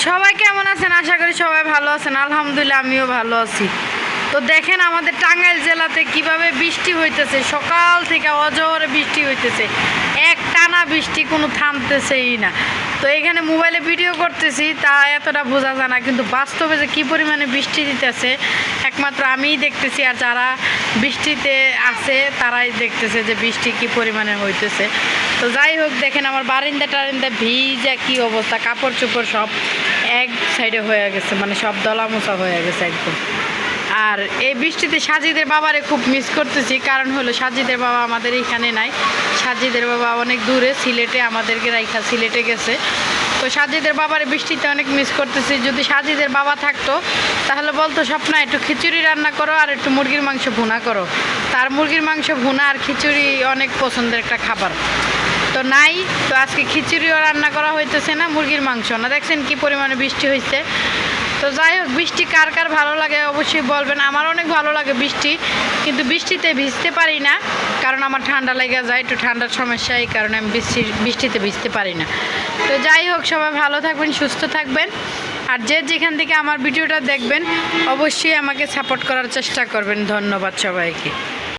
সবাই কেমন আছেন? আশা করি সবাই ভালো আছেন। আলহামদুলিল্লাহ আমিও ভালো আছি। তো দেখেন আমাদের টাঙ্গাইল জেলাতে কিভাবে বৃষ্টি হইতেছে, সকাল থেকে অজরে বৃষ্টি হইতেছে, এক টানা বৃষ্টি, কোনো থামতেছেই না। তো এখানে মোবাইলে ভিডিও করতেছি তা এতটা বোঝা যায় না, কিন্তু বাস্তবে যে কী পরিমাণে বৃষ্টি দিতেছে একমাত্র আমিই দেখতেছি, আর যারা বৃষ্টিতে আছে তারাই দেখতেছে যে বৃষ্টি কী পরিমাণে হইতেছে। তো যাই হোক, দেখেন আমার বারিন্দা টারিন্দা ভিজা কী অবস্থা, কাপড় চোপড় সব এক সাইডে হয়ে গেছে, মানে সব দলামোচা হয়ে গেছে একদম। আর এই বৃষ্টিতে সাজিদের বাবারে খুব মিস করতেছি, কারণ হলো সাজিদের বাবা আমাদের এইখানে নাই। সাজিদের বাবা অনেক দূরে সিলেটে, আমাদেরকে রাইখা সিলেটে গেছে। তো সাজিদের বাবারে বৃষ্টিতে অনেক মিস করতেছি। যদি সাজিদের বাবা থাকতো তাহলে বলতো স্বপ্না একটু খিচুড়ি রান্না করো আর একটু মুরগির মাংস ভুনা করো। তার মুরগির মাংস ভুনা আর খিচুড়ি অনেক পছন্দের একটা খাবার। তো নাই, তো আজকে খিচুড়িও রান্না করা হইতেছে না, মুরগির মাংস না। দেখছেন কি পরিমাণে বৃষ্টি হয়েছে। তো যাই হোক, বৃষ্টি কার কার ভালো লাগে অবশ্যই বলবেন। আমার অনেক ভালো লাগে বৃষ্টি, কিন্তু বৃষ্টিতে ভিজতে পারি না, কারণ আমার ঠান্ডা লেগে যায়, একটু ঠান্ডার সমস্যা, এই কারণে আমি বৃষ্টিতে ভিজতে পারি না। তো যাই হোক, সবাই ভালো থাকবেন, সুস্থ থাকবেন। আর যে যেখান থেকে আমার ভিডিওটা দেখবেন অবশ্যই আমাকে সাপোর্ট করার চেষ্টা করবেন। ধন্যবাদ সবাইকে।